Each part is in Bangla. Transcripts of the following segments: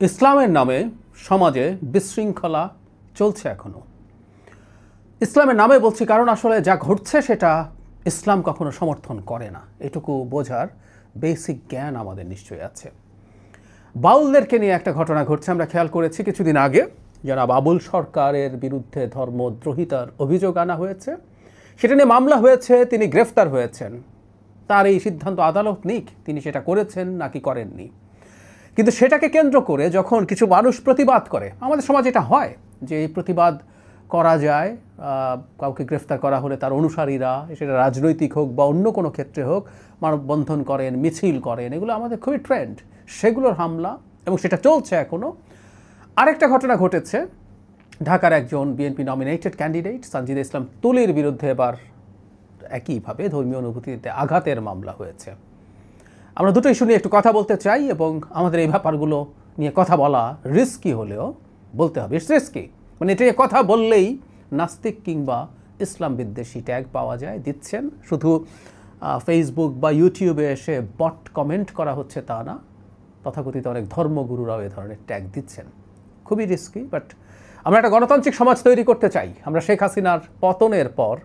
ইসলামের নামে সমাজে বিশৃঙ্খলা চলছে এখনো। ইসলামের নামে বলছি কারণ আসলে যা ঘটছে সেটা ইসলাম কখনো সমর্থন করে না, এটুকু বোঝার বেসিক জ্ঞান আমাদের নিশ্চয়ই আছে। বাউলদেরকে নিয়ে একটা ঘটনা ঘটছে, আমরা খেয়াল করেছি কিছুদিন আগে জনাব আবুল সরকারের বিরুদ্ধে ধর্মদ্রোহিতার অভিযোগ আনা হয়েছে, সেটা নিয়ে মামলা হয়েছে, তিনি গ্রেফতার হয়েছেন। তার এই সিদ্ধান্ত আদালত নিক তিনি সেটা করেছেন নাকি করেননি। কিন্তু সেটাকে কেন্দ্র করে যখন কিছু মানুষ প্রতিবাদ করে, আমাদের সমাজে এটা হয় যে এই প্রতিবাদ করা যায়, কাউকে গ্রেফতার করা হলে তার অনুসারীরা, সেটা রাজনৈতিক হোক বা অন্য কোনো ক্ষেত্রে হোক, মানববন্ধন করেন, মিছিল করেন, এগুলো আমাদের খুবই ট্রেন্ড, সেগুলোর হামলা এবং সেটা চলছে এখনও। আরেকটা ঘটনা ঘটেছে, ঢাকার একজন বিএনপি নমিনেটেড ক্যান্ডিডেট সানজিদা ইসলাম তুলির বিরুদ্ধে এবার একইভাবে ধর্মীয় অনুভূতিতে আঘাতের মামলা হয়েছে। আমরা দুটো ইস্যু নিয়ে একটু কথা বলতে চাই এবং আমাদের এই ব্যাপারগুলো নিয়ে কথা বলা রিস্কি হলেও বলতে হবে, ইটস রিস্কি, মানে এটা নিয়ে কথা বললেই নাস্তিক কিংবা ইসলাম বিদ্বেষী ট্যাগ পাওয়া যায়, দিচ্ছেন। শুধু ফেসবুক বা ইউটিউবে এসে বট কমেন্ট করা হচ্ছে তা না, তথাকথিত অনেক ধর্মগুরুরাও এ ধরনের ট্যাগ দিচ্ছেন। খুবই রিস্কি, বাট আমরা একটা গণতান্ত্রিক সমাজ তৈরি করতে চাই। আমরা শেখ হাসিনার পতনের পর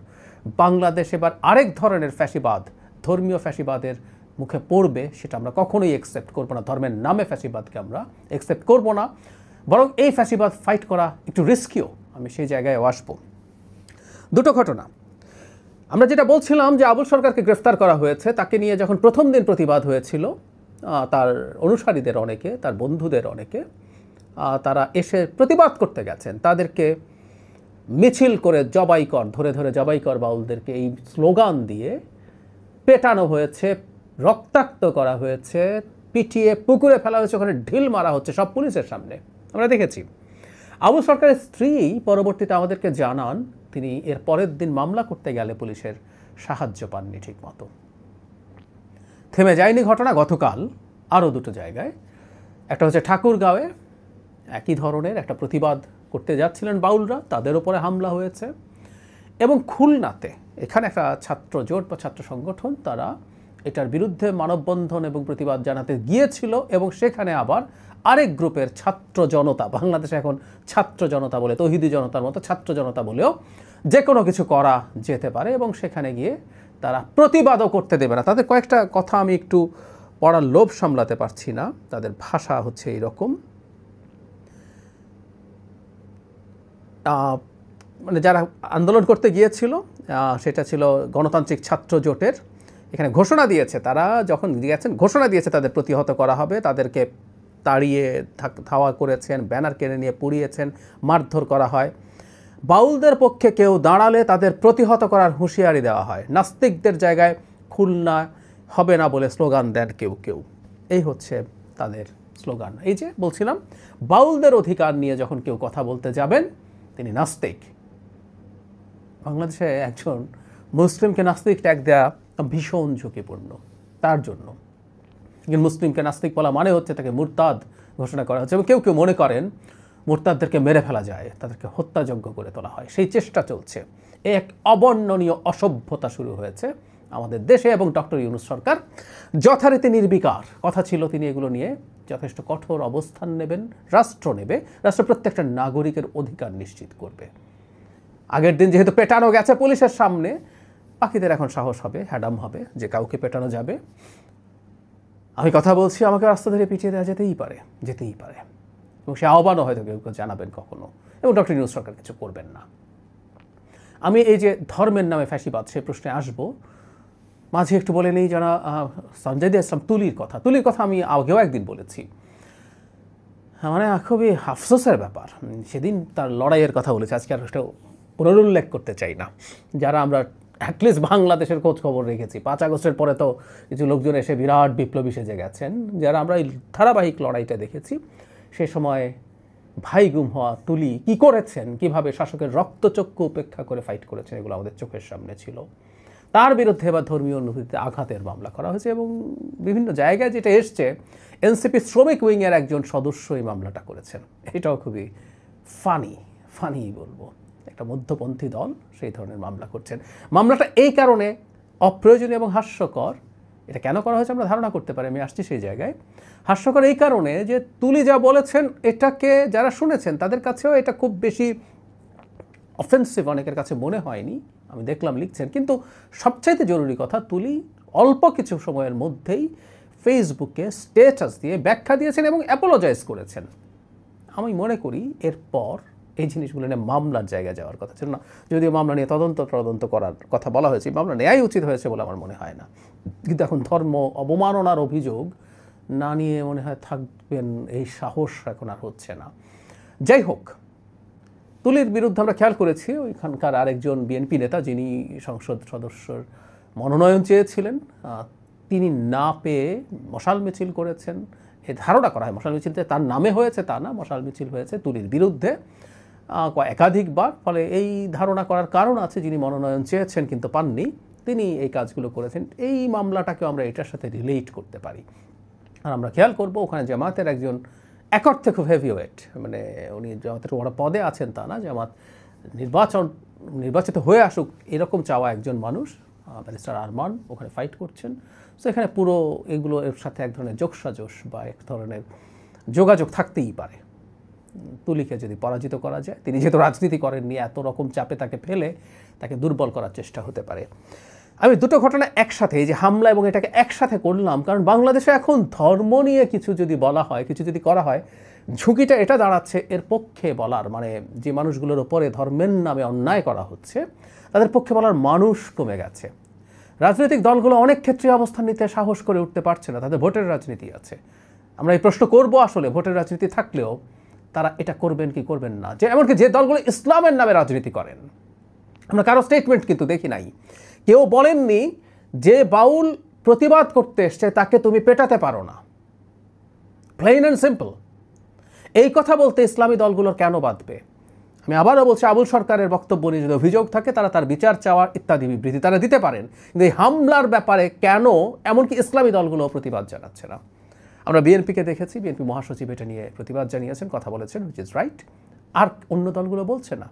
বাংলাদেশ এবার আরেক ধরনের ফ্যাসিবাদ, ধর্মীয় ফ্যাসিবাদের মুখে পড়বে, সেটা আমরা কখনোই অ্যাকসেপ্ট করবো না। ধর্মের নামে ফ্যাসিবাদকে আমরা অ্যাকসেপ্ট করবো না, বরং এই ফ্যাসিবাদ ফাইট করা একটু রিস্কিও, আমি সেই জায়গায় আসবো। দুটো ঘটনা, আমরা যেটা বলছিলাম যে আবুল সরকারকে গ্রেফতার করা হয়েছে, তাকে নিয়ে যখন প্রথম দিন প্রতিবাদ হয়েছিল, তার অনুসারীদের অনেকে, তার বন্ধুদের অনেকে, তারা এসে প্রতিবাদ করতে গেছেন, তাদেরকে মিছিল করে জবাই কর, ধরে ধরে জবাই কর বাউলদেরকে এই স্লোগান দিয়ে পেটানো হয়েছে, রক্তাক্ত করা হয়েছে, পিটিয়ে পুকুরে ফেলা হয়েছে, ওখানে ঢিল মারা হচ্ছে, সব পুলিশের সামনে আমরা দেখেছি। আবুল সরকারের স্ত্রী পরবর্তীতে আমাদেরকে জানান তিনি এর পরের দিন মামলা করতে গেলে পুলিশের সাহায্য পাননি ঠিক মতো। থেমে যায়নি ঘটনা, গতকাল আরও দুটো জায়গায়, একটা হচ্ছে ঠাকুরগাঁওয়ে একই ধরনের একটা প্রতিবাদ করতে যাচ্ছিলেন বাউলরা, তাদের উপরে হামলা হয়েছে, এবং খুলনাতে এখানে একটা ছাত্র জোট বা ছাত্র সংগঠন, তারা এটার বিরুদ্ধে মানববন্ধন এবং প্রতিবাদ জানাতে গিয়েছিল, এবং সেখানে আবার আরেক গ্রুপের ছাত্র জনতা, বাংলাদেশে এখন ছাত্র জনতা বলে, তৌহিদি জনতার মতো ছাত্র জনতা বলেও যে কোনো কিছু করা যেতে পারে, এবং সেখানে গিয়ে তারা প্রতিবাদও করতে দেবে না। তাদের কয়েকটা কথা আমি একটু পড়ার লোভ সামলাতে পারছি না, তাদের ভাষা হচ্ছে এইরকম, মানে যারা আন্দোলন করতে গিয়েছিল সেটা ছিল গণতান্ত্রিক ছাত্র জোটের, এখানে ঘোষণা দিয়েছে, তারা যখন গিয়েছেন ঘোষণা দিয়েছে তাদের প্রতিহত করা হবে, তাদেরকে তাড়িয়ে ধাওয়া করেছেন, ব্যানার কেড়ে নিয়ে পুড়িয়েছেন, মারধর করা হয়। বাউলদের পক্ষে কেউ দাঁড়ালে তাদের প্রতিহত করার হুঁশিয়ারি দেওয়া হয়, নাস্তিকদের জায়গায় খুলনা হবে না বলে স্লোগান দেন কেউ কেউ, এই হচ্ছে তাদের স্লোগান। এই যে বলছিলাম, বাউলদের অধিকার নিয়ে যখন কেউ কথা বলতে যাবেন তিনি নাস্তিক। বাংলাদেশে একজন মুসলিমকে নাস্তিক ট্যাগ দেওয়া ভীষণ ঝুঁকিপূর্ণ তার জন্য। কিন্তু মুসলিমকে নাস্তিক বলা মানে হচ্ছে তাকে মুরতাদ ঘোষণা করা হচ্ছে, এবং কেউ কেউ মনে করেন মুরতাদদেরকে মেরে ফেলা যায়, তাদেরকে হত্যাযোগ্য করে তোলা হয়, সেই চেষ্টা চলছে। এক অবর্ণনীয় অসভ্যতা শুরু হয়েছে আমাদের দেশে, এবং ডক্টর ইউনূস সরকার যথারীতি নির্বিকার, কথা ছিল তিনি এগুলো নিয়ে যথেষ্ট কঠোর অবস্থান নেবেন, রাষ্ট্র নেবে, রাষ্ট্র প্রত্যেকটা নাগরিকের অধিকার নিশ্চিত করবে। আগের দিন যেহেতু পেটানো গেছে পুলিশের সামনে, বাকিদের এখন সাহস হবে, হ্যাডাম হবে যে কাউকে পেটানো যাবে। আমি কথা বলছি, আমাকে রাস্তা ধরে পিছিয়ে দেওয়া যেতেই পারে, এবং সে আহ্বানও হয়তো কেউ কেউ জানাবেন কখনো, এবং ডক্টর ইউনূস সরকার কিছু করবেন না। আমি এই যে ধর্মের নামে ফ্যাসিবাদ, সে প্রশ্নে আসবো, মাঝে একটু বলে নেই যারা সানজিদা ইসলাম তুলির কথা আমি আগেও একদিন বলেছি, মানে খুবই আফসোসের ব্যাপার, সেদিন তার লড়াইয়ের কথা বলেছে, আজকে আর সেটা পুনরুল্লেখ করতে চাই না। যারা আমরা অ্যাটলিস্ট বাংলাদেশের খোঁজ খবর রেখেছি, 5 আগস্টের পরে তো কিছু লোকজন এসে বিরাট বিপ্লবী সেজে গেছেন, যারা আমরা এই ধারাবাহিক লড়াইটা দেখেছি, সে সময় ভাই গুম হওয়া তুলি কী করেছেন, কিভাবে শাসকের রক্তচক্ষু উপেক্ষা করে ফাইট করেছেন, এগুলো আমাদের চোখের সামনে ছিল। তার বিরুদ্ধে এবার ধর্মীয় অনুভূতিতে আঘাতের মামলা করা হয়েছে, এবং বিভিন্ন জায়গায় যেটা এসছে, এনসিপি শ্রমিক উইংয়ের একজন সদস্য এই মামলাটা করেছেন। এটাও খুবই ফানি বলবো, একটা মধ্যপন্থী দল সেই ধরনের মামলা করছেন। মামলাটা এই কারণে অপ্রয়োজনীয় এবং হাস্যকর এটা কেন করা হয়েছে আমরা ধারণা করতে পারি, আমি আসছি সেই জায়গায়। হাস্যকর এই কারণে যে তুলি যা বলেছেন এটাকে যারা শুনেছেন তাদের কাছেও এটা খুব বেশি অফেন্সিভ অনেকের কাছে মনে হয়নি, আমি দেখলাম লিখছেন। কিন্তু সবচাইতে জরুরি কথা, তুলি অল্প কিছু সময়ের মধ্যেই ফেসবুকে স্ট্যাটাস দিয়ে ব্যাখ্যা দিয়েছেন এবং অ্যাপোলোজাইজ করেছেন। আমি মনে করি এরপর এই জিনিসগুলো নিয়ে মামলার জায়গায় যাওয়ার কথা ছিল না, যদিও মামলা নিয়ে তদন্ত করার কথা বলা হয়েছে, মামলা নেওয়াই উচিত হয়েছে বলে আমার মনে হয় না। কিন্তু এখন ধর্ম অবমাননার অভিযোগ না নিয়ে মনে হয় থাকবেন এই সাহস এখন আর হচ্ছে না। যাই হোক, তুলির বিরুদ্ধে আমরা খেয়াল করেছি ওইখানকার আরেকজন বিএনপি নেতা যিনি সংসদ সদস্যর মনোনয়ন চেয়েছিলেন, তিনি না পেয়ে মশাল মিছিল করেছেন। এ ধারণা করা হয় মশাল মিছিলতে তার নামে হয়েছে, তা না, মশাল মিছিল হয়েছে তুলির বিরুদ্ধে একাধিকবার। ফলে এই ধারণা করার কারণ আছে যিনি মনোনয়ন চেয়েছেন কিন্তু পাননি, তিনি এই কাজগুলো করেছেন। এই মামলাটাকে আমরা এটার সাথে রিলেট করতে পারি। আর আমরা খেয়াল করব ওখানে জামাতের একজন এক অর্থে খুব হেভিওয়েট, মানে উনি জামাতের বড় পদে আছেন তা না, জামাত নির্বাচিত হয়ে আসুক এরকম চাওয়া একজন মানুষ, ব্যারিস্টার আরমান, ওখানে ফাইট করছেন। সো এখানে পুরো এগুলো এর সাথে এক ধরনের যোগসাজশ বা এক ধরনের যোগাযোগ থাকতেই পারে। তুলিকে যদি পরাজিত করা যায়, তিনি যেহেতু রাজনীতি করেননি, এত রকম চাপে তাকে ফেলে তাকে দুর্বল করার চেষ্টা হতে পারে। আমি দুটো ঘটনা একসাথে, এই যে হামলা এবং এটাকে একসাথে করলাম, কারণ বাংলাদেশে এখন ধর্ম নিয়ে কিছু যদি বলা হয়, কিছু যদি করা হয়, ঝুঁকিটা এটা দাঁড়াচ্ছে এর পক্ষে বলার, মানে যে মানুষগুলোর ওপরে ধর্মের নামে অন্যায় করা হচ্ছে তাদের পক্ষে বলার মানুষ কমে গেছে। রাজনৈতিক দলগুলো অনেক ক্ষেত্রে অবস্থান নিতে সাহস করে উঠতে পারছে না, তাদের ভোটের রাজনীতি আছে। আমরা এই প্রশ্ন করব, আসলে ভোটের রাজনীতি থাকলেও তারা এটা করবেন কি করবেন না, যে এমনকি যে দলগুলো ইসলামের নামে রাজনীতি করেন, আমরা কারো স্টেটমেন্ট কিন্তু দেখি নাই, কেউ বলেননি যে বাউল প্রতিবাদ করতে এসছে তাকে তুমি পেটাতে পারো না, প্লেন অ্যান্ড সিম্পল। এই কথা বলতে ইসলামী দলগুলোর কেন বাধবে? আমি আবারও বলছি, আবুল সরকারের বক্তব্য নিয়ে যদি অভিযোগ থাকে তারা তার বিচার চাওয়ার ইত্যাদি বিবৃতি তারা দিতে পারেন, কিন্তু এই হামলার ব্যাপারে কেন এমনকি ইসলামী দলগুলো প্রতিবাদ জানাচ্ছে না? আমরা বিএনপিকে দেখেছি, বিএনপি মহাসচিব এটা নিয়ে প্রতিবাদ জানিয়েছেন, কথা বলেছেন, হুইচ ইজ রাইট, আর অন্য দলগুলো বলছে না।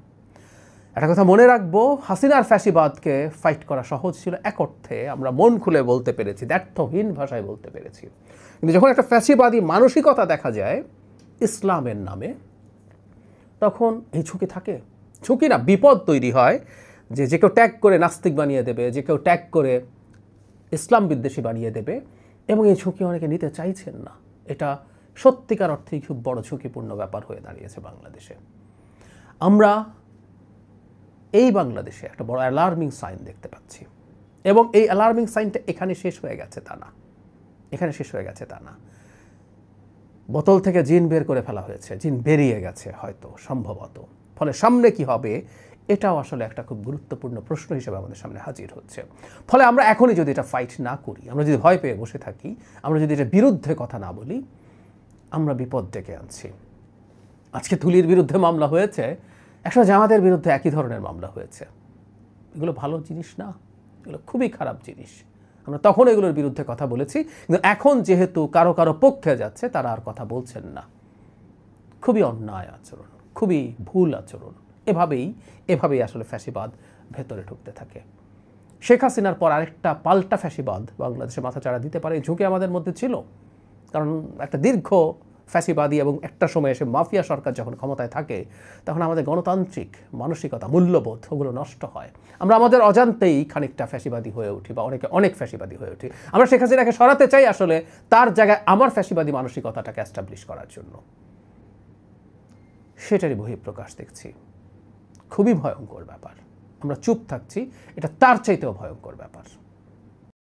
একটা কথা মনে রাখবো, হাসিনার ফ্যাসিবাদকে ফাইট করা সহজ ছিল এক অর্থে, আমরা মন খুলে বলতে পেরেছি, দ্ব্যর্থহীন ভাষায় বলতে পেরেছি। কিন্তু যখন একটা ফ্যাসিবাদী মানসিকতা দেখা যায় ইসলামের নামে, তখন এই ঝুঁকি থাকে, ঝুঁকি না বিপদ তৈরি হয়, যে যে কেউ ট্যাগ করে নাস্তিক বানিয়ে দেবে, যে কেউ ট্যাগ করে ইসলাম বিদ্বেষী বানিয়ে দেবে, এবং এই ঝুঁকি অনেকে নিতে চাইছেন না। এটা সত্যিকার অর্থেই খুব বড় ঝুঁকিপূর্ণ ব্যাপার হয়ে দাঁড়িয়েছে বাংলাদেশে। আমরা এই বাংলাদেশে একটা বড় অ্যালার্মিং সাইন দেখতে পাচ্ছি, এবং এই অ্যালার্মিং সাইনটা এখানে শেষ হয়ে গেছে তা না, এখানে শেষ হয়ে গেছে তা না। বোতল থেকে জিন বের করে ফেলা হয়েছে, জিন বেরিয়ে গেছে হয়তো, সম্ভবত। ফলে সামনে কি হবে এটাও আসলে একটা খুব গুরুত্বপূর্ণ প্রশ্ন হিসেবে আমাদের সামনে হাজির হচ্ছে। ফলে আমরা এখনই যদি এটা ফাইট না করি, আমরা যদি ভয় পেয়ে বসে থাকি, আমরা যদি এটার বিরুদ্ধে কথা না বলি, আমরা বিপদ ডেকে আনছি। আজকে তুলির বিরুদ্ধে মামলা হয়েছে, একসময় জামাতের বিরুদ্ধে একই ধরনের মামলা হয়েছে। এগুলো ভালো জিনিস না, এগুলো খুবই খারাপ জিনিস। আমরা তখন এগুলোর বিরুদ্ধে কথা বলেছি, কিন্তু এখন যেহেতু কারো কারো পক্ষে যাচ্ছে তারা আর কথা বলছেন না। খুবই অন্যায় আচরণ, খুবই ভুল আচরণ। এভাবেই আসলে ফ্যাসিবাদ ভেতরে ঢুকতে থাকে। শেখ হাসিনার পর আরেকটা পাল্টা ফ্যাসিবাদ বাংলাদেশে মাথাচাড়া দিতে পারে, ঝুঁকি আমাদের মধ্যে ছিল। কারণ একটা দীর্ঘ ফ্যাসিবাদী এবং একটা সময় এসে মাফিয়া সরকার যখন ক্ষমতায় থাকে, তখন আমাদের গণতান্ত্রিক মানসিকতা, মূল্যবোধ, ওগুলো নষ্ট হয়। আমরা আমাদের অজান্তেই খানিকটা ফ্যাসিবাদী হয়ে উঠি, বা অনেক ফ্যাসিবাদী হয়ে উঠি। আমরা শেখ হাসিনাকে সরাতে চাই আসলে তার জায়গায় আমার ফ্যাসিবাদী মানসিকতাটাকে অ্যাস্টাবলিশ করার জন্য। সেটারই বহিঃপ্রকাশ দেখছি। খুবই ভয়ঙ্কর ব্যাপার। আমরা চুপ থাকছি, এটা তার চাইতেও ভয়ঙ্কর ব্যাপার।